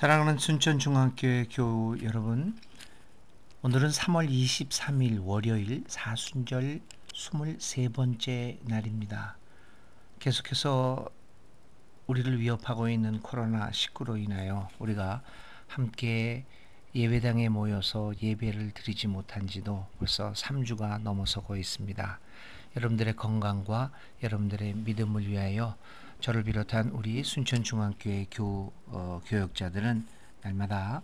사랑하는 순천중앙교회 교우 여러분, 오늘은 3월 23일 월요일 사순절 23번째 날입니다. 계속해서 우리를 위협하고 있는 코로나19로 인하여 우리가 함께 예배당에 모여서 예배를 드리지 못한 지도 벌써 3주가 넘어서고 있습니다. 여러분들의 건강과 여러분들의 믿음을 위하여 저를 비롯한 우리 순천중앙교회 교역자들은 날마다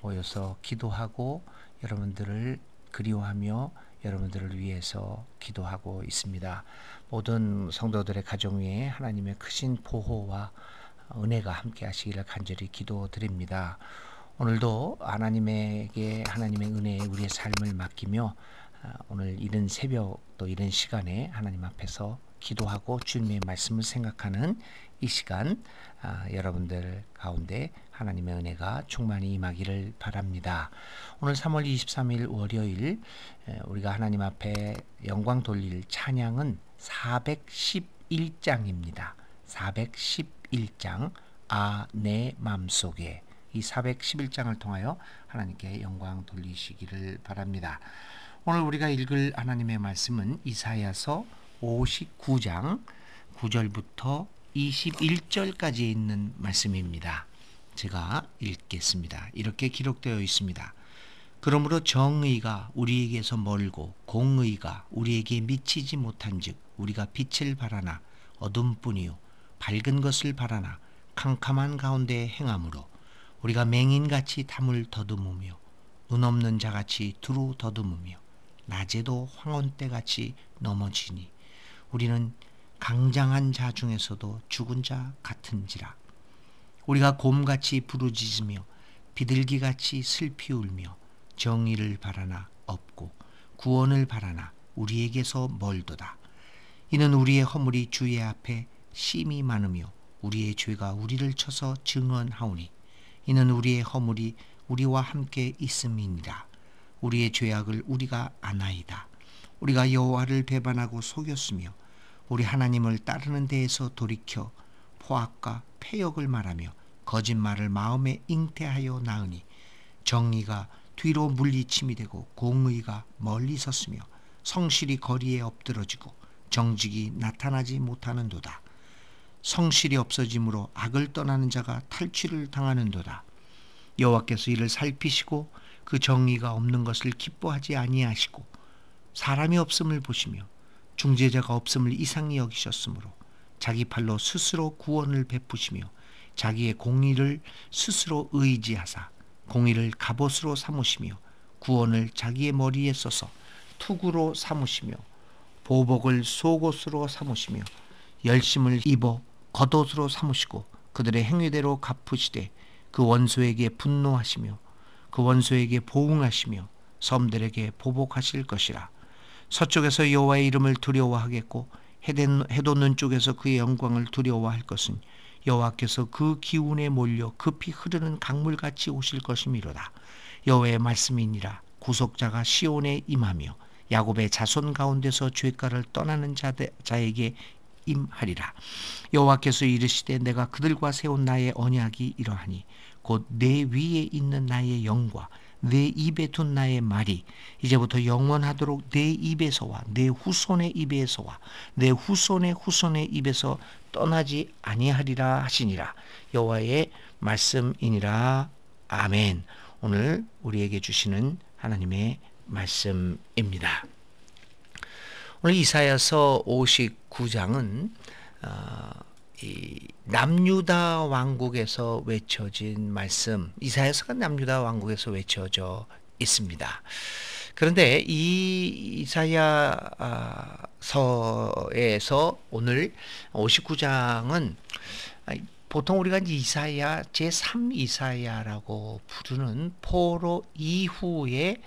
모여서 기도하고 여러분들을 그리워하며 여러분들을 위해서 기도하고 있습니다. 모든 성도들의 가정 위에 하나님의 크신 보호와 은혜가 함께 하시기를 간절히 기도드립니다. 오늘도 하나님에게 하나님의 은혜에 우리의 삶을 맡기며 오늘 이른 새벽 또 이른 시간에 하나님 앞에서 기도하고 주님의 말씀을 생각하는 이 시간, 여러분들 가운데 하나님의 은혜가 충만히 임하기를 바랍니다. 오늘 3월 23일 월요일 우리가 하나님 앞에 영광 돌릴 찬양은 411장입니다. 411장 내 맘속에, 이 411장을 통하여 하나님께 영광 돌리시기를 바랍니다. 오늘 우리가 읽을 하나님의 말씀은 이사야서 59장 9절부터 21절까지 있는 말씀입니다. 제가 읽겠습니다. 이렇게 기록되어 있습니다. 그러므로 정의가 우리에게서 멀고 공의가 우리에게 미치지 못한즉 우리가 빛을 바라나 어둠뿐이요 밝은 것을 바라나 캄캄한 가운데 행함으로 우리가 맹인같이 담을 더듬으며 눈 없는 자같이 두루 더듬으며 낮에도 황혼때같이 넘어지니 우리는 강장한 자 중에서도 죽은 자 같은지라. 우리가 곰같이 부르짖으며 비둘기같이 슬피 울며 정의를 바라나 없고 구원을 바라나 우리에게서 멀도다. 이는 우리의 허물이 주의 앞에 심히 많으며 우리의 죄가 우리를 쳐서 증언하오니 이는 우리의 허물이 우리와 함께 있음이니라. 우리의 죄악을 우리가 아나이다. 우리가 여호와를 배반하고 속였으며 우리 하나님을 따르는 데에서 돌이켜 포악과 패역을 말하며 거짓말을 마음에 잉태하여 낳으니 정의가 뒤로 물리침이 되고 공의가 멀리 섰으며 성실이 거리에 엎드러지고 정직이 나타나지 못하는도다. 성실이 없어짐으로 악을 떠나는 자가 탈취를 당하는도다. 여호와께서 이를 살피시고 그 정의가 없는 것을 기뻐하지 아니하시고 사람이 없음을 보시며 중재자가 없음을 이상히 여기셨으므로 자기 팔로 스스로 구원을 베푸시며 자기의 공의를 스스로 의지하사 공의를 갑옷으로 삼으시며 구원을 자기의 머리에 써서 투구로 삼으시며 보복을 속옷으로 삼으시며 열심을 입어 겉옷으로 삼으시고 그들의 행위대로 갚으시되 그 원수에게 분노하시며 그 원수에게 보응하시며 섬들에게 보복하실 것이라. 서쪽에서 여호와의 이름을 두려워하겠고 해돋는 쪽에서 그의 영광을 두려워할 것은 여호와께서 그 기운에 몰려 급히 흐르는 강물같이 오실 것이미로다. 여호와의 말씀이니라. 구속자가 시온에 임하며 야곱의 자손 가운데서 죄가를 떠나는 자에게 임하리라. 여호와께서 이르시되 내가 그들과 세운 나의 언약이 이러하니 곧 내 위에 있는 나의 영과 내 입에 둔 나의 말이 이제부터 영원하도록 내 입에서와 내 후손의 입에서와 내 후손의 후손의 입에서 떠나지 아니하리라 하시니라. 여호와의 말씀이니라. 아멘. 오늘 우리에게 주시는 하나님의 말씀입니다. 오늘 이사야서 59장은 이 남유다 왕국에서 외쳐진 말씀, 이사야서가 남유다 왕국에서 외쳐져 있습니다. 그런데 이 이사야서에서 오늘 59장은 보통 우리가 이사야 제3 이사야라고 부르는 포로 이후의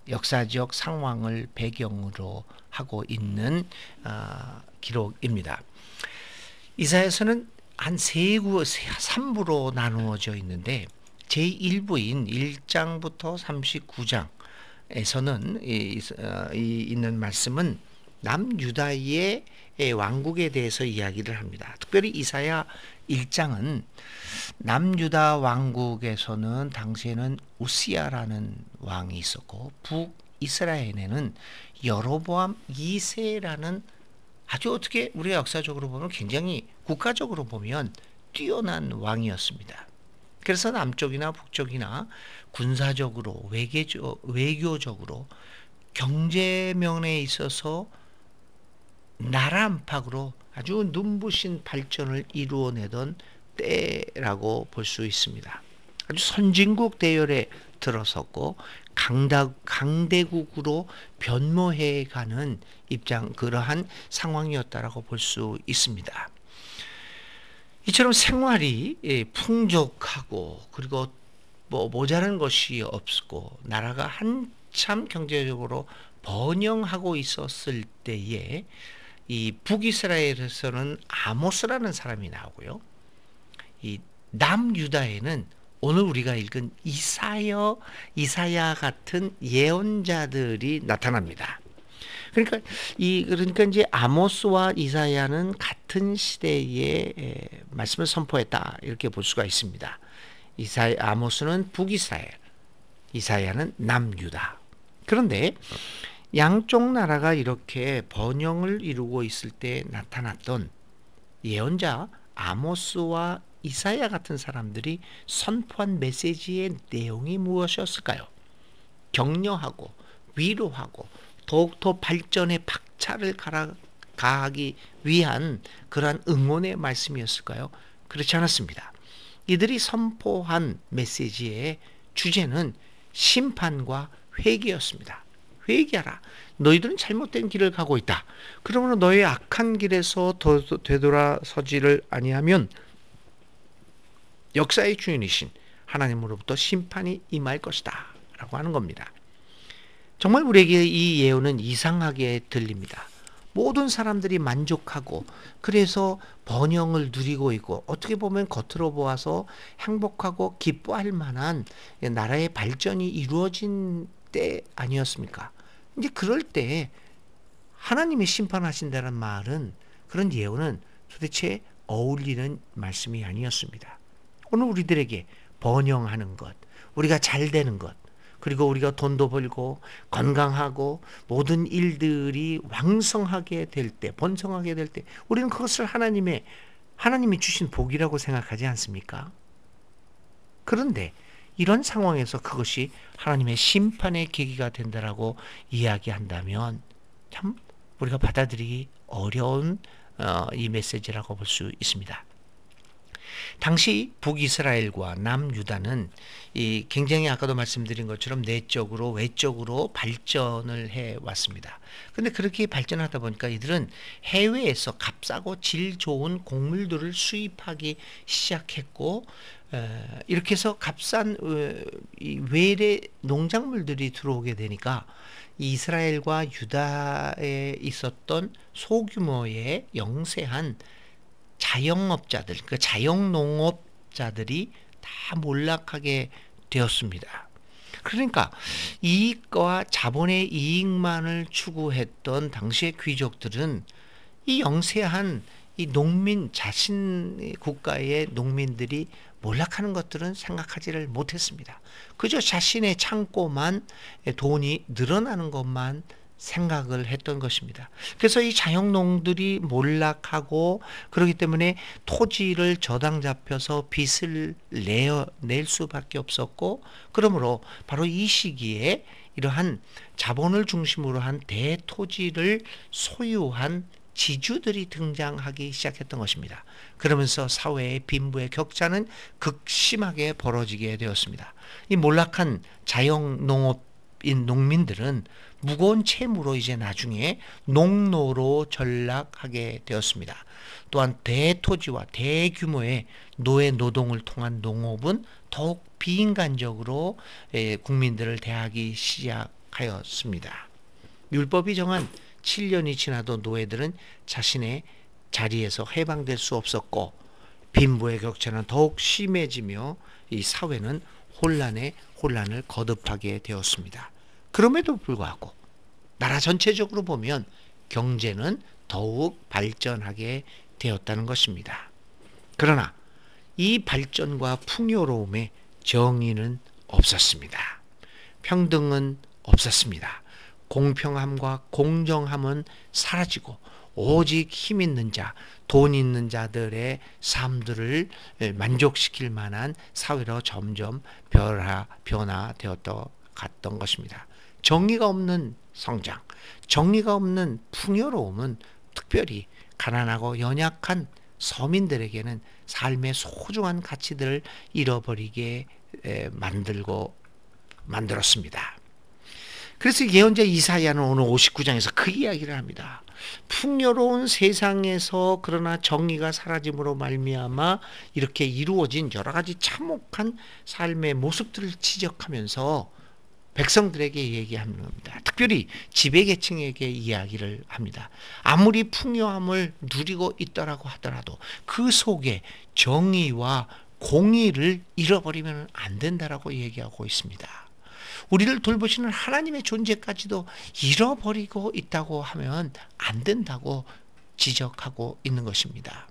역사적 상황을 배경으로 하고 있는 기록입니다. 이사야서는 한 3부로 나누어져 있는데 제1부인 1장부터 39장에서는 있는 말씀은 남유다의 왕국에 대해서 이야기를 합니다. 특별히 이사야 1장은 남유다 왕국에서는 당시에는 우시야라는 왕이 있었고 북이스라엘에는 여로보암 2세라는 아주 어떻게 우리가 역사적으로 보면 굉장히 국가적으로 보면 뛰어난 왕이었습니다. 그래서 남쪽이나 북쪽이나 군사적으로 외교적으로 경제면에 있어서 나라 안팎으로 아주 눈부신 발전을 이루어내던 때라고 볼 수 있습니다. 아주 선진국 대열에 들어섰고 강대국으로 변모해가는 그러한 상황이었다라고 볼 수 있습니다. 이처럼 생활이 풍족하고 그리고 모자란 것이 없고 나라가 한참 경제적으로 번영하고 있었을 때에 이 북이스라엘에서는 아모스라는 사람이 나오고요. 이 남유다에는 오늘 우리가 읽은 이사야 같은 예언자들이 나타납니다. 그러니까 이제 아모스와 이사야는 같은 시대에 말씀을 선포했다 이렇게 볼 수가 있습니다. 아모스는 북이스라엘, 이사야는 남유다. 그런데 양쪽 나라가 이렇게 번영을 이루고 있을 때 나타났던 예언자 아모스와 이사야 같은 사람들이 선포한 메시지의 내용이 무엇이었을까요? 격려하고 위로하고 더욱더 발전의 박차를 가하기 위한 그러한 응원의 말씀이었을까요? 그렇지 않았습니다. 이들이 선포한 메시지의 주제는 심판과 회개였습니다. 회개하라. 너희들은 잘못된 길을 가고 있다. 그러므로 너의 악한 길에서 되돌아서지를 아니하면 역사의 주인이신 하나님으로부터 심판이 임할 것이다 라고 하는 겁니다. 정말 우리에게 이 예언은 이상하게 들립니다. 모든 사람들이 만족하고 그래서 번영을 누리고 있고 어떻게 보면 겉으로 보아서 행복하고 기뻐할 만한 나라의 발전이 이루어진 때 아니었습니까? 이제 그럴 때 하나님이 심판하신다는 말은 그런 예언은 도대체 어울리는 말씀이 아니었습니다. 오늘 우리들에게 번영하는 것, 우리가 잘 되는 것, 그리고 우리가 돈도 벌고 건강하고 모든 일들이 왕성하게 될 때, 번성하게 될 때 우리는 그것을 하나님이 주신 복이라고 생각하지 않습니까? 그런데 이런 상황에서 그것이 하나님의 심판의 계기가 된다라고 이야기한다면 참 우리가 받아들이기 어려운 이 메시지라고 볼 수 있습니다. 당시 북이스라엘과 남유다는 이 굉장히 아까도 말씀드린 것처럼 내적으로 외적으로 발전을 해 왔습니다. 그런데 그렇게 발전하다 보니까 이들은 해외에서 값싸고 질 좋은 곡물들을 수입하기 시작했고 이렇게 해서 값싼 외래 농작물들이 들어오게 되니까 이스라엘과 유다에 있었던 소규모의 영세한 자영업자들, 그 자영농업자들이 다 몰락하게 되었습니다. 그러니까 이익과 자본의 이익만을 추구했던 당시의 귀족들은 이 영세한 이 농민 자신 국가의 농민들이 몰락하는 것들은 생각하지를 못했습니다. 그저 자신의 창고만 돈이 늘어나는 것만 생각을 했던 것입니다. 그래서 이 자영농들이 몰락하고 그렇기 때문에 토지를 저당 잡혀서 빚을 낼 수밖에 없었고 그러므로 바로 이 시기에 이러한 자본을 중심으로 한 대토지를 소유한 지주들이 등장하기 시작했던 것입니다. 그러면서 사회의 빈부의 격차는 극심하게 벌어지게 되었습니다. 이 몰락한 자영농업인 농민들은 무거운 채무로 이제 나중에 농노로 전락하게 되었습니다. 또한 대토지와 대규모의 노예 노동을 통한 농업은 더욱 비인간적으로 국민들을 대하기 시작하였습니다. 율법이 정한 7년이 지나도 노예들은 자신의 자리에서 해방될 수 없었고 빈부의 격차는 더욱 심해지며 이 사회는 혼란을 거듭하게 되었습니다. 그럼에도 불구하고 나라 전체적으로 보면 경제는 더욱 발전하게 되었다는 것입니다. 그러나 이 발전과 풍요로움에 정의는 없었습니다. 평등은 없었습니다. 공평함과 공정함은 사라지고 오직 힘 있는 자, 돈 있는 자들의 삶들을 만족시킬 만한 사회로 점점 변화되었던 갔던 것입니다. 정의가 없는 성장, 정의가 없는 풍요로움은 특별히 가난하고 연약한 서민들에게는 삶의 소중한 가치들을 잃어버리게 만들었습니다. 그래서 예언자 이사야는 오늘 59장에서 그 이야기를 합니다. 풍요로운 세상에서 그러나 정의가 사라짐으로 말미암아 이렇게 이루어진 여러 가지 참혹한 삶의 모습들을 지적하면서 백성들에게 얘기하는 겁니다. 특별히 지배계층에게 이야기를 합니다. 아무리 풍요함을 누리고 있더라고 하더라도 그 속에 정의와 공의를 잃어버리면 안 된다라고 얘기하고 있습니다. 우리를 돌보시는 하나님의 존재까지도 잃어버리고 있다고 하면 안 된다고 지적하고 있는 것입니다.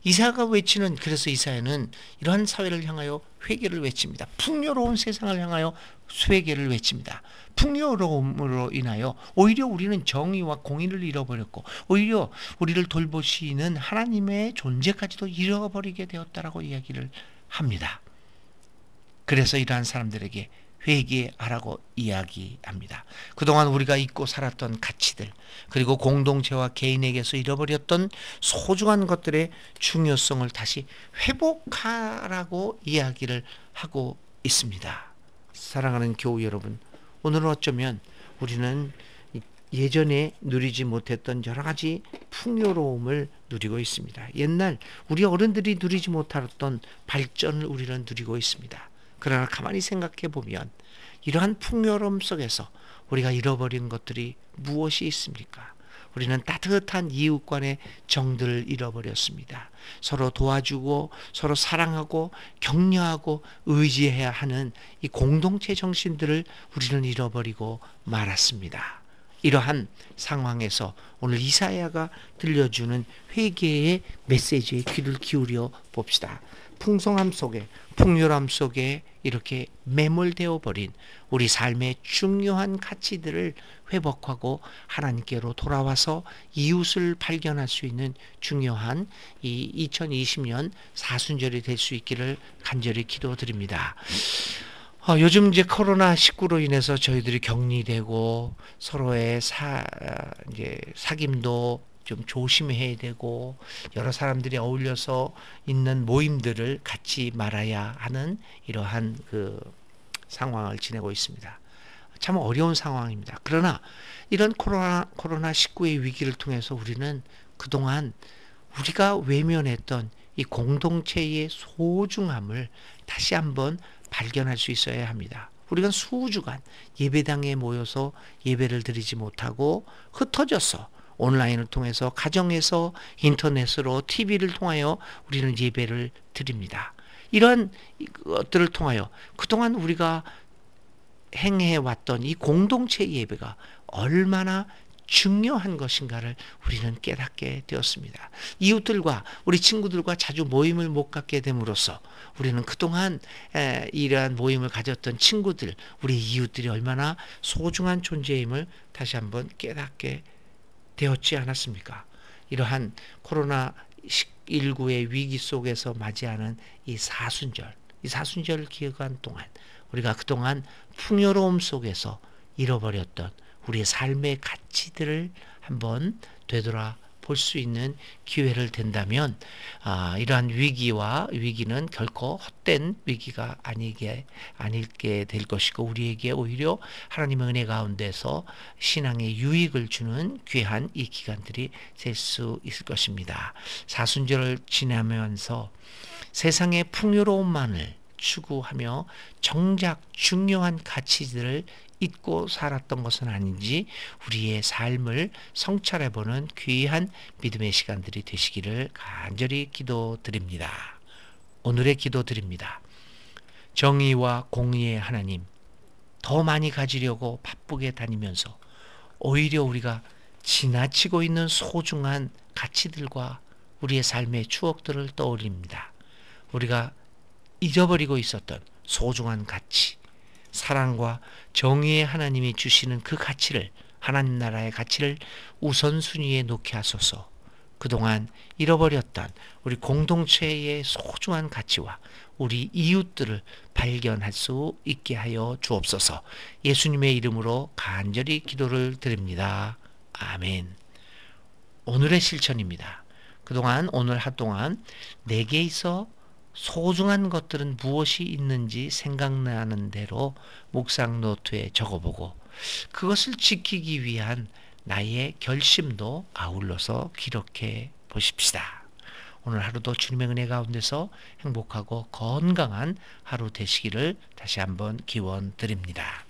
이사야가 외치는, 그래서 이사야는 이러한 사회를 향하여 회개를 외칩니다. 풍요로운 세상을 향하여 회개를 외칩니다. 풍요로움으로 인하여 오히려 우리는 정의와 공의를 잃어버렸고 오히려 우리를 돌보시는 하나님의 존재까지도 잃어버리게 되었다라고 이야기를 합니다. 그래서 이러한 사람들에게 회개하라고 이야기합니다. 그동안 우리가 잊고 살았던 가치들, 그리고 공동체와 개인에게서 잃어버렸던 소중한 것들의 중요성을 다시 회복하라고 이야기를 하고 있습니다. 사랑하는 교우 여러분, 오늘 어쩌면 우리는 예전에 누리지 못했던 여러 가지 풍요로움을 누리고 있습니다. 옛날 우리 어른들이 누리지 못했던 발전을 우리는 누리고 있습니다. 그러나 가만히 생각해 보면 이러한 풍요로움 속에서 우리가 잃어버린 것들이 무엇이 있습니까? 우리는 따뜻한 이웃 간의 정들을 잃어버렸습니다. 서로 도와주고 서로 사랑하고 격려하고 의지해야 하는 이 공동체 정신들을 우리는 잃어버리고 말았습니다. 이러한 상황에서 오늘 이사야가 들려주는 회개의 메시지에 귀를 기울여 봅시다. 풍성함 속에, 풍요함 속에 이렇게 매몰되어 버린 우리 삶의 중요한 가치들을 회복하고 하나님께로 돌아와서 이웃을 발견할 수 있는 중요한 이 2020년 사순절이 될 수 있기를 간절히 기도드립니다. 요즘 이제 코로나19로 인해서 저희들이 격리되고 서로의 사귐도 좀 조심해야 되고 여러 사람들이 어울려서 있는 모임들을 갖지 말아야 하는 이러한 그 상황을 지내고 있습니다. 참 어려운 상황입니다. 그러나 이런 코로나19의 위기를 통해서 우리는 그동안 우리가 외면했던 이 공동체의 소중함을 다시 한번 발견할 수 있어야 합니다. 우리가 수주간 예배당에 모여서 예배를 드리지 못하고 흩어져서 온라인을 통해서 가정에서 인터넷으로 TV를 통하여 우리는 예배를 드립니다. 이런 것들을 통하여 그동안 우리가 행해왔던 이 공동체 예배가 얼마나 중요한 것인가를 우리는 깨닫게 되었습니다. 이웃들과 우리 친구들과 자주 모임을 못 갖게 됨으로써 우리는 그동안 이러한 모임을 가졌던 친구들, 우리 이웃들이 얼마나 소중한 존재임을 다시 한번 깨닫게 되었지 않았습니까? 이러한 코로나19의 위기 속에서 맞이하는 이 사순절을 기억한 동안 우리가 그동안 풍요로움 속에서 잃어버렸던 우리의 삶의 가치들을 한번 되돌아 볼 수 있는 기회를 된다면 이러한 위기는 결코 헛된 위기가 아니게 될 것이고 우리에게 오히려 하나님의 은혜 가운데서 신앙의 유익을 주는 귀한 이 기간들이 될 수 있을 것입니다. 사순절을 지나면서 세상의 풍요로움만을 추구하며 정작 중요한 가치들을 잊고 살았던 것은 아닌지 우리의 삶을 성찰해보는 귀한 믿음의 시간들이 되시기를 간절히 기도드립니다. 오늘의 기도드립니다. 정의와 공의의 하나님, 더 많이 가지려고 바쁘게 다니면서 오히려 우리가 지나치고 있는 소중한 가치들과 우리의 삶의 추억들을 떠올립니다. 우리가 잊어버리고 있었던 소중한 가치, 사랑과 정의의 하나님이 주시는 그 가치를, 하나님 나라의 가치를 우선순위에 놓게 하소서. 그동안 잃어버렸던 우리 공동체의 소중한 가치와 우리 이웃들을 발견할 수 있게 하여 주옵소서. 예수님의 이름으로 간절히 기도를 드립니다. 아멘. 오늘의 실천입니다. 그동안 오늘 하루 동안 내게 있어 소중한 것들은 무엇이 있는지 생각나는 대로 묵상 노트에 적어보고 그것을 지키기 위한 나의 결심도 아울러서 기록해 보십시다. 오늘 하루도 주님의 은혜 가운데서 행복하고 건강한 하루 되시기를 다시 한번 기원 드립니다.